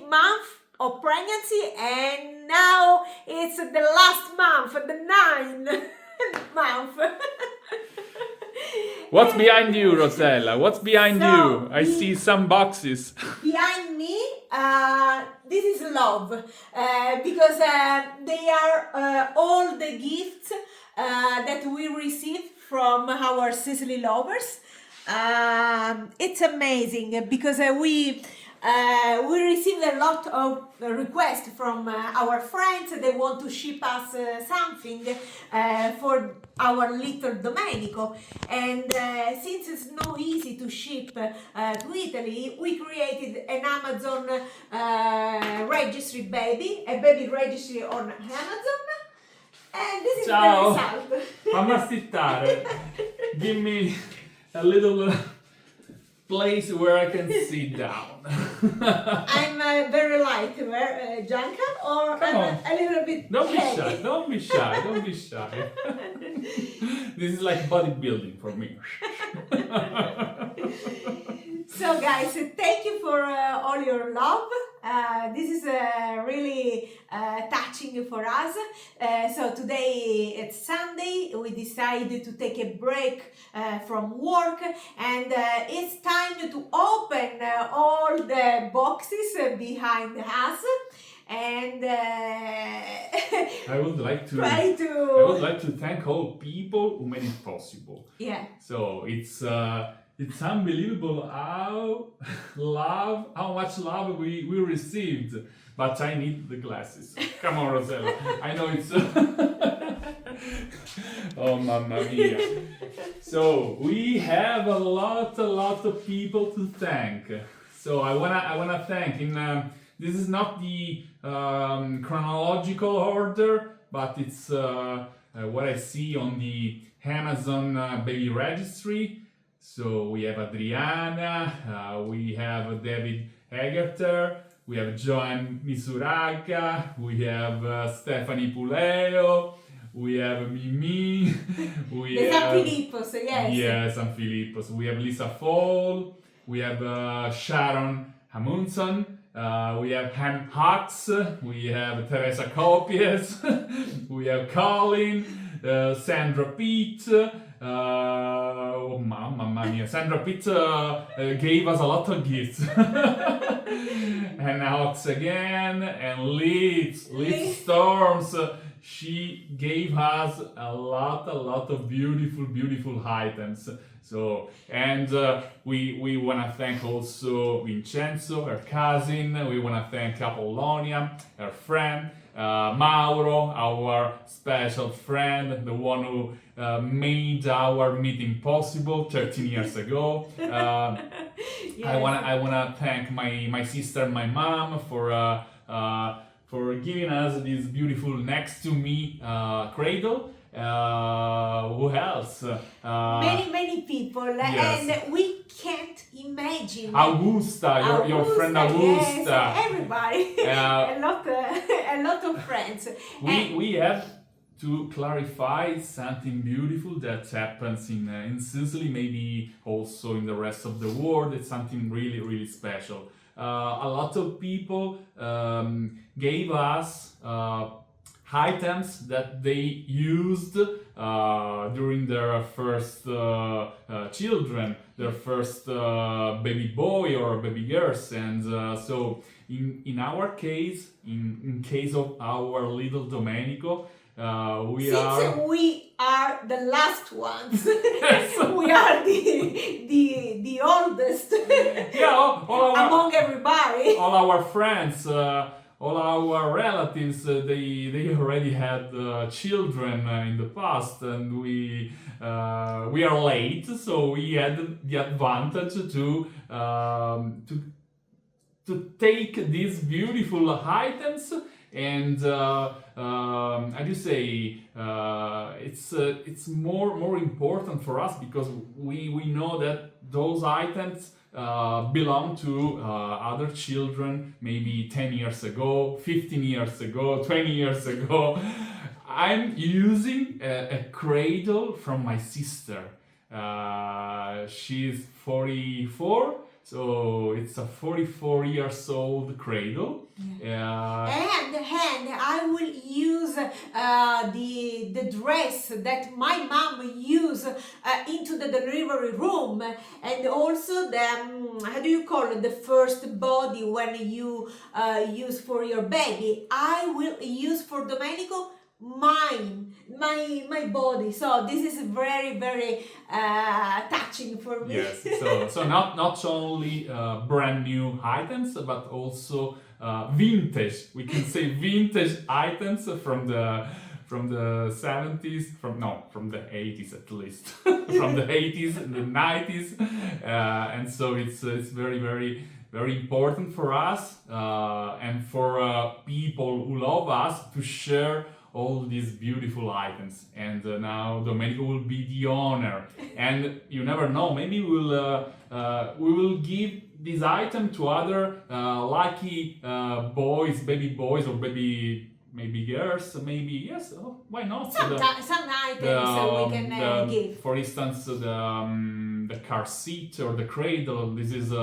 month of pregnancy, and now it's the last month, the 9th month. What's behind you, Rosella? What's behind So, you? I see some boxes. Behind me, this is love, because they are all the gifts that we received from our Sicily lovers. It's amazing because we received a lot of requests from our friends. They want to ship us something for our little Domenico, and since it's not easy to ship to Italy, we created an Amazon registry, a baby registry on Amazon, and this is the result. Fammi affittare. Give me a little place where I can sit down. I'm very light, Gianca, or Come on. a little bit Don't be heavy. shy. Don't be shy. Don't be shy. This is like bodybuilding for me. So guys, thank you for all your love. This is really touching for us. So today it's Sunday. We decided to take a break from work, and it's time to open all the boxes behind us. And I would like to thank all people who made it possible. Yeah. So it's unbelievable how much love we received. But I need the glasses. Come on, Rosella. I know it's oh mamma mia. So we have a lot of people to thank. So I wanna thank this is not the chronological order, but it's what I see on the Amazon baby registry. So we have Adriana, we have David Hegerter, we have Joan Misuraga, we have Stephanie Puleo, we have Mimi, we the have San Filippo's, yes. Yeah, San Filippo's. We have Lisa Fall, we have Sharon Amundsen, we have Han Hux, we have Teresa Copies, we have Colin, Sandra Pitt. Oh, mamma mia! Sandra Pitt gave us a lot of gifts. And Hux again, and Liz Storms. She gave us a lot of beautiful items. So, and we want to thank also Vincenzo, her cousin. We want to thank Apollonia, her friend. Mauro, our special friend, the one who made our meeting possible 13 years ago. Yes. I wanna thank my sister and my mom for giving us this beautiful next to me cradle. Who else? Many people, yes. And we can't imagine. Augusta, your friend Augusta. Yes, everybody, a lot of friends. We have to clarify something beautiful that happens in Sicily, maybe also in the rest of the world. It's something really special. A lot of people gave us items that they used during their first children, their first baby boy or baby girls, and so in our case, in case of our little Domenico, we are the last ones. Yes. We are the oldest. Yeah, among everybody. All our friends. All our relatives, they already had children in the past, and we are late, so we had the advantage to take these beautiful items, and how do you say, it's more important for us because we know that those items belong to other children maybe 10 years ago, 15 years ago, 20 years ago. I'm using a cradle from my sister. She's 44 So it's a 44 years old cradle. And I will use the dress that my mom used into the delivery room, and also the how do you call it, the first body when you use for your baby. I will use for Domenico my body. So this is very touching for me. Yes. So not only brand new items, but also vintage. We can say vintage items from the 70s, from the 80s at least, from the 80s and the 90s, and so it's very important for us and for people who love us to share all these beautiful items. And now Domenico will be the owner, and you never know, maybe we will give this item to other lucky boys, baby boys, or maybe girls, maybe, yes, why not? Some items we can give. For instance, the car seat or the cradle. This is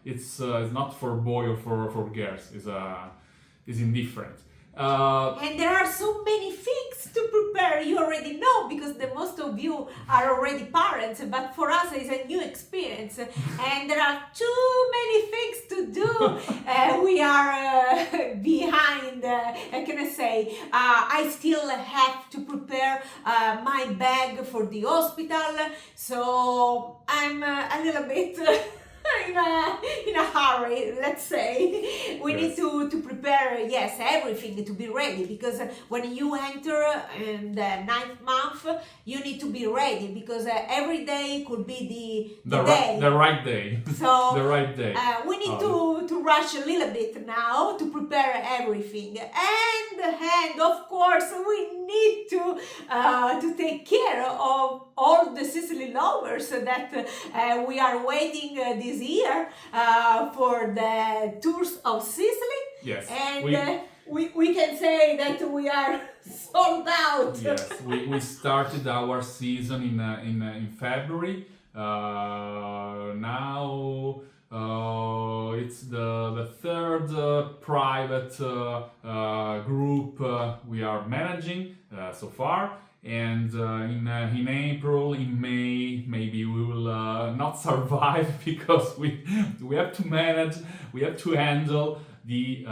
it's not for boy or for girls. Is indifferent. And there are so many things to prepare. You already know, because the most of you are already parents, but for us it's a new experience, and there are too many things to do. We are behind. Can I say? I still have to prepare my bag for the hospital, so I'm a little bit. In a hurry, let's say. We need to prepare, yes, everything to be ready, because when you enter in the 9th month, you need to be ready, because every day could be the day. The right day. So the right day. We need to rush a little bit now to prepare everything, and of course we need to take care of all the Sicily lovers that we are waiting this year for the Tours of Sicily. Yes. And we can say that we are sold out. Yes, we started our season in February. Now it's the third private group we are managing so far. And in April, in May, maybe we will not survive, because we have to manage, we have to handle the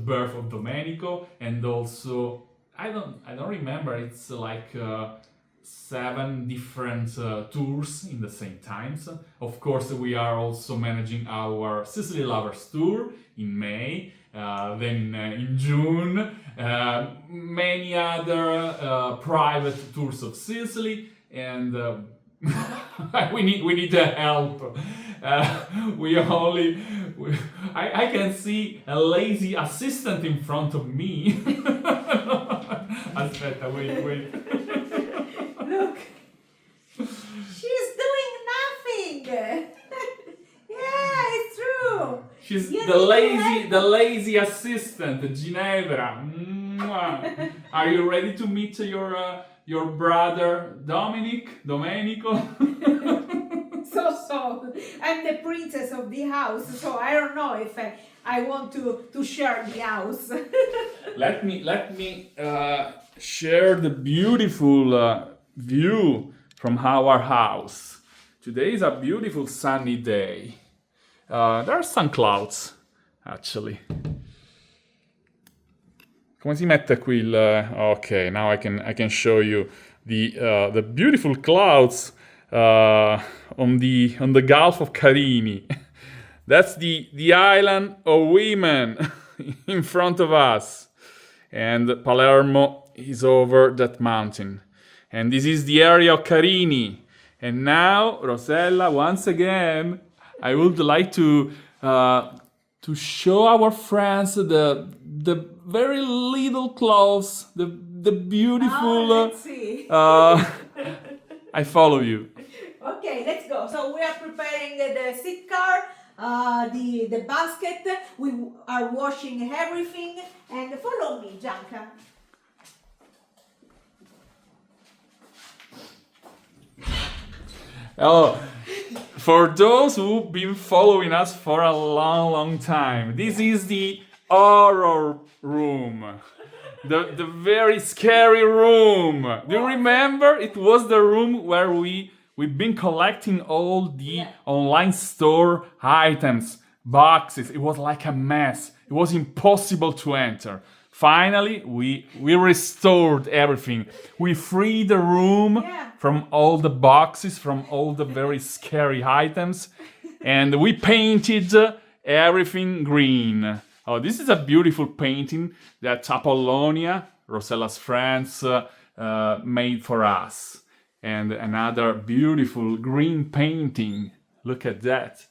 birth of Domenico, and also I don't remember, it's like 7 different tours in the same times. Of course, we are also managing our Sicily Lovers Tour in May, then in June, many other private tours of Sicily, and we need the help. I can see a lazy assistant in front of me. Aspetta, wait. Look, she's doing nothing. Yeah, it's true. She's the lazy assistant, Ginevra. Mwah. Are you ready to meet your brother Domenico? So I'm the princess of the house, so I don't know if I want to share the house. Let me share the beautiful view from our house. Today is a beautiful sunny day. There are some clouds, actually. Come si mette qui il... Okay, now I can show you the beautiful clouds on the Gulf of Carini. That's the island of women in front of us. And Palermo is over that mountain. And this is the area of Carini. And now, Rosella, once again, I would like to show our friends the very little clothes, the beautiful. Let's see. I follow you. Okay, let's go. So we are preparing the seat car, the basket. We are washing everything, and follow me, Gianca. Oh, For those who've been following us for a long, long time, this is the horror room. The very scary room. Do you remember? It was the room where we've been collecting all the online store items, boxes. It was like a mess. It was impossible to enter. Finally, we restored everything. We freed the room from all the boxes, from all the very scary items, and we painted everything green. Oh, this is a beautiful painting that Apollonia, Rosella's friends, made for us. And another beautiful green painting. Look at that.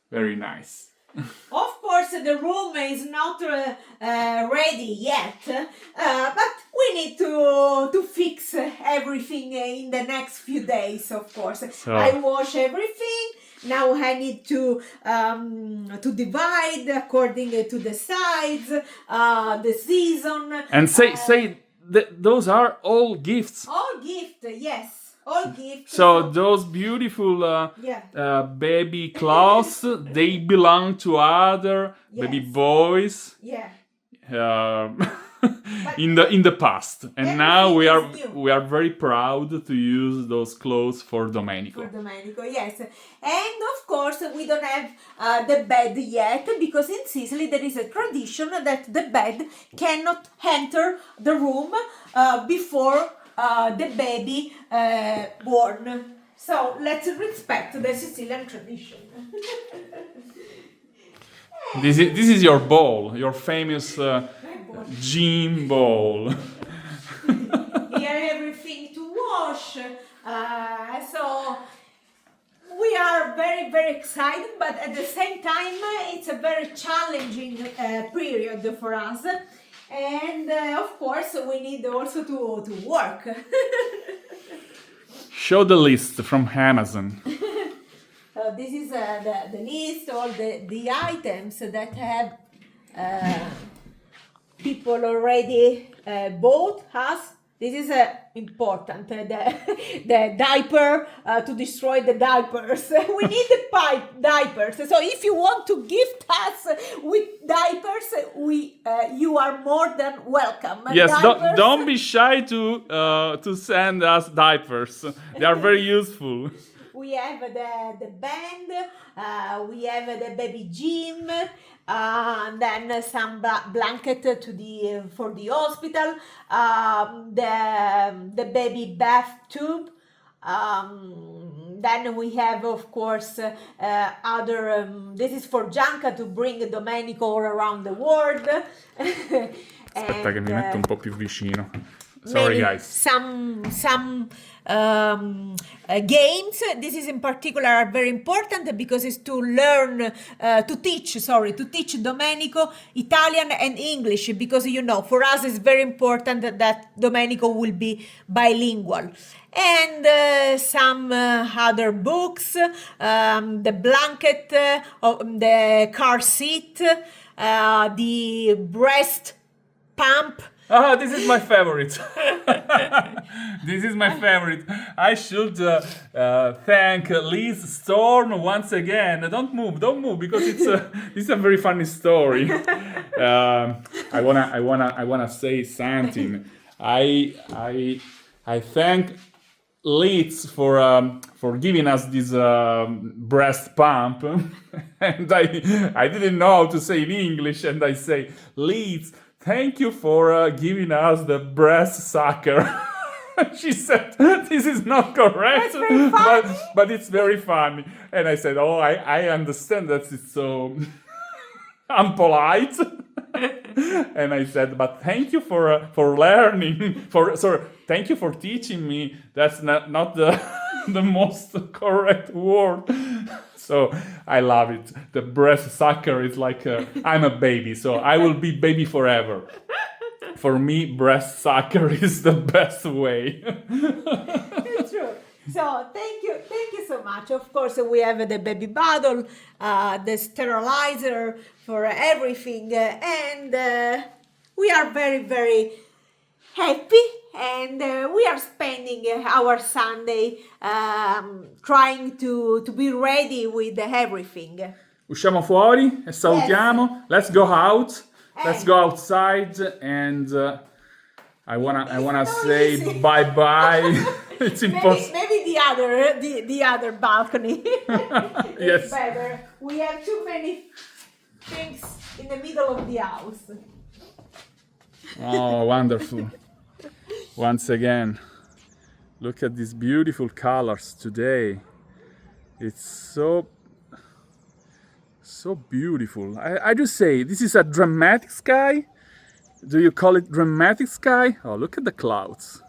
Very nice. Of course, the room is not ready yet, but we need to fix everything in the next few days, of course. So, I wash everything. Now I need to divide according to the size, the season. and say that those are all gifts. All gift, yes. All gifts. So those beautiful baby clothes, they belong to other baby boys. Yeah. In the past, and now everything is new. we are very proud to use those clothes for Domenico. For Domenico, yes. And of course, we don't have the bed yet, because in Sicily there is a tradition that the bed cannot enter the room before the baby born. So let's respect the Sicilian tradition. This is your bowl, your famous gym bowl. Here everything to wash. So we are very, very excited, but at the same time it's a very challenging period for us. And of course we need also to work. Show the list from Amazon. This is the list, all the items that have people already bought us. This is important, the diaper, to destroy the diapers. We need the diapers. So if you want to gift us with diapers, you are more than welcome. Yes, Diapers. don't be shy to send us diapers. They are very useful. We have the band, we have the baby gym, then some blanket for the hospital, the baby bath tube. Then we have, of course, other. This is for Gianca to bring Domenico all around the world. Aspetta che mi metto un po' più vicino. Sorry, guys. Some games. This is in particular are very important because it's to learn, to teach Domenico Italian and English, because for us it's very important that Domenico will be bilingual. And some other books, the blanket, the car seat, the breast pump. Ah, this is my favorite. This is my favorite. I should thank Liz Storm once again. Don't move, because it's a very funny story. I wanna say something. I thank Liz for giving us this breast pump, and I didn't know how to say in English, and I say, Liz, thank you for giving us the breast sucker. She said, this is not correct, but it's very funny. And I said, oh, I understand that it's so unpolite. And I said, but thank you for learning, thank you for teaching me. That's not the most correct word. So I love it. The breast sucker is like I'm a baby, so I will be baby forever. For me, breast sucker is the best way. It's true. So thank you so much. Of course, we have the baby bottle, the sterilizer for everything, and we are very, very happy and we are spending our Sunday trying to be ready with everything. Usciamo fuori e salutiamo. Let's go out. Let's go outside, and I wanna say easy. bye bye. It's impossible. Maybe the other balcony. Yes. It's better. We have too many things in the middle of the house. Oh, wonderful. Once again, look at these beautiful colors today. It's so beautiful. I just say this is a dramatic sky. Do you call it dramatic sky? Oh, look at the clouds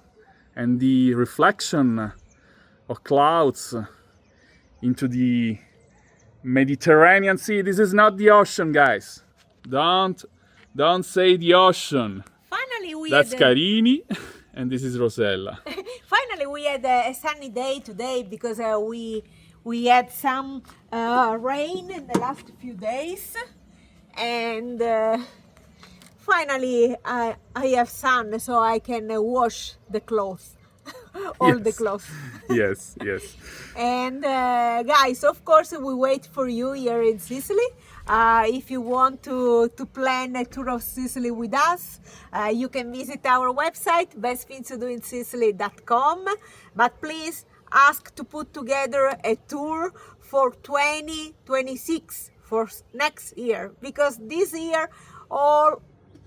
and the reflection of clouds into the Mediterranean Sea. This is not the ocean, guys. Don't say the ocean. Finally, That's Carini, and this is Rosella. Finally, we had a sunny day today because we had some rain in the last few days, and finally I have sun, so I can wash the clothes, all the Yes. clothes. Yes. And guys, of course, we wait for you here in Sicily. If you want to plan a tour of Sicily with us, you can visit our website, bestthingstodoinsicily.com. But please ask to put together a tour for 2026, for next year, because this year all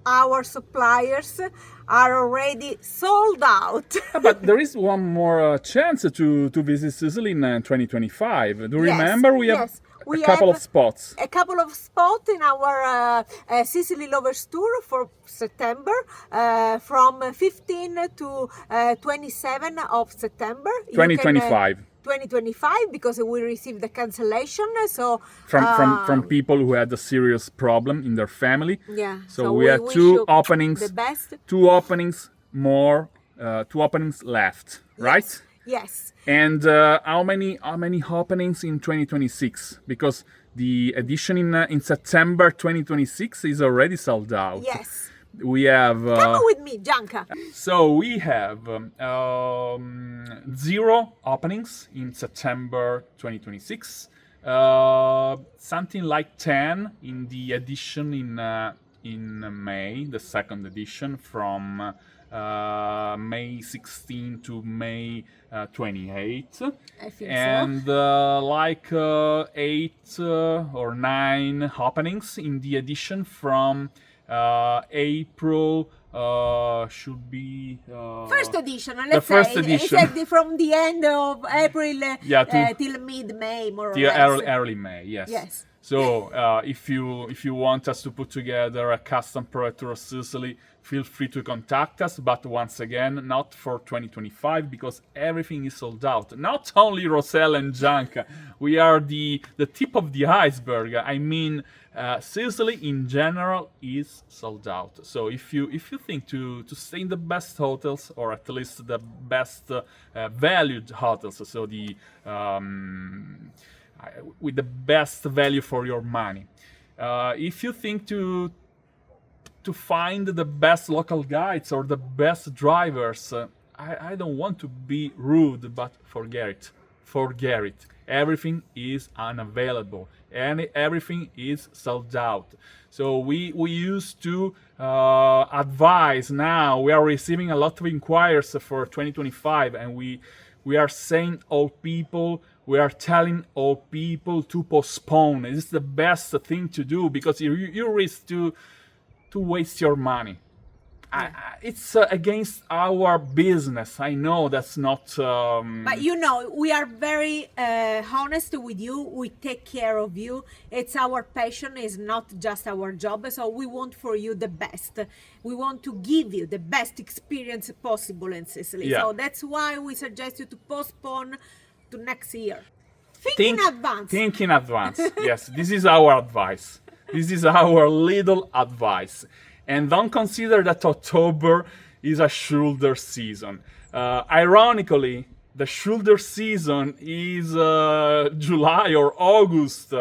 our suppliers are already sold out. But there is one more chance to visit Sicily in 2025. Do you Yes, remember we have yes. We a couple have of spots? A couple of spots in our Sicily Lovers Tour for September, from 15 to 27 of September. You can, 2025. 2025, because we received the cancellation. So From people who had a serious problem in their family. yeah. So we have wish two you openings. The best. Two openings more. Two openings left, right? Yes. And how many openings in 2026? Because the edition in September 2026 is already sold out. Yes. We have. Come with me, Gianca. So we have 0 openings in September 2026. Something like 10 in the edition in May, the second edition from May 16 to May 28. I think And so. like 8 or 9 openings in the edition from April should be First edition, the let's first say. edition. It's like from the end of April to- till mid-May, more or the less. early May, yes. Yes. So if you want us to put together a custom project tour of Sicily, feel free to contact us. But once again, not for 2025, because everything is sold out. Not only Rosella and Gianca, we are the tip of the iceberg. I mean, Sicily in general is sold out. So if you think to stay in the best hotels, or at least the best valued hotels, so the with the best value for your money. If you think to find the best local guides or the best drivers, I don't want to be rude, but forget it. Forget it. Everything is unavailable and everything is sold out. So we used to advise. Now we are receiving a lot of inquiries for 2025, and we are saying all people, we are telling all people to postpone. It's the best thing to do, because you risk to waste your money. It's against our business. I know that's not. But you know, we are very honest with you. We take care of you. It's our passion. It's not just our job. So we want for you the best. We want to give you the best experience possible in Sicily. Yeah. So that's why we suggest you to postpone to next year. Think in advance. Think in advance. Yes, this is our advice. This is our little advice. And don't consider that October is a shoulder season. Ironically, the shoulder season is July or August.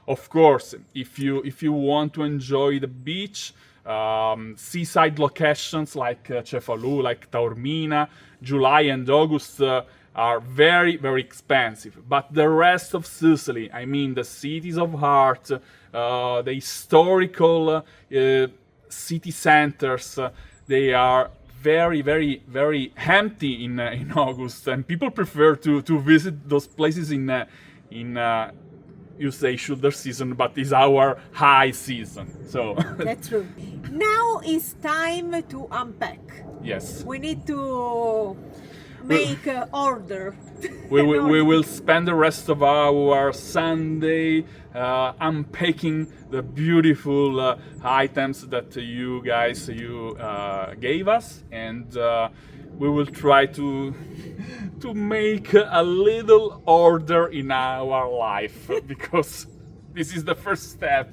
Of course, if you want to enjoy the beach, seaside locations like Cefalù, like Taormina. July and August are very, very expensive. But the rest of Sicily, I mean the cities of art, the historical city centers, they are very, very, very empty in August, and people prefer to visit those places in you say shoulder season, but it's our high season. So That's true. Now it's time to unpack. yes, We need to make order. we will spend the rest of our Sunday unpacking the beautiful items that you guys gave us, and we will try to make a little order in our life because this is the first step.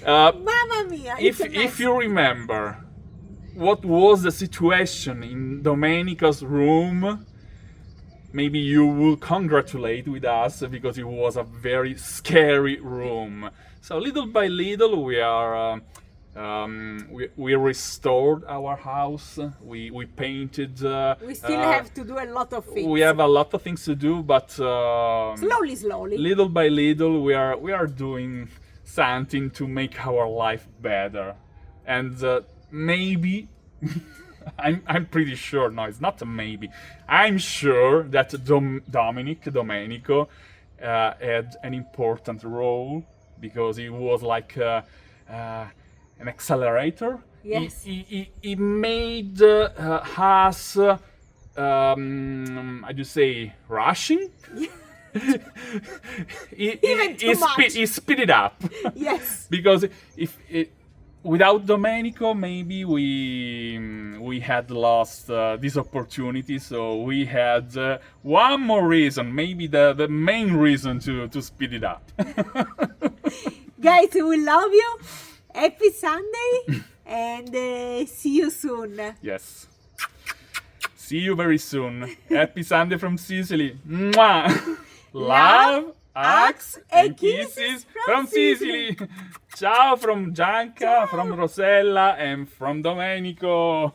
Mamma mia! It's a mess. If you remember what was the situation in Domenico's room, maybe you will congratulate with us because it was a very scary room. So little by little we are we restored our house. We painted. We still have to do a lot of things. We have a lot of things to do, but slowly. little by little we are doing something to make our life better, and maybe I'm pretty sure. No, it's not a maybe. I'm sure that Domenico had an important role because he was like an accelerator. Yes. He made us how do you say, rushing? Even too much. He speed it up. Yes. Because without Domenico, maybe we had lost this opportunity. So we had one more reason, maybe the main reason to speed it up. Guys, we love you. Happy Sunday and see you soon. Yes. See you very soon. Happy Sunday from Sicily. Mwah! Love, hugs, and kisses from Sicily. Ciao from Gianca, from Rosella, and from Domenico.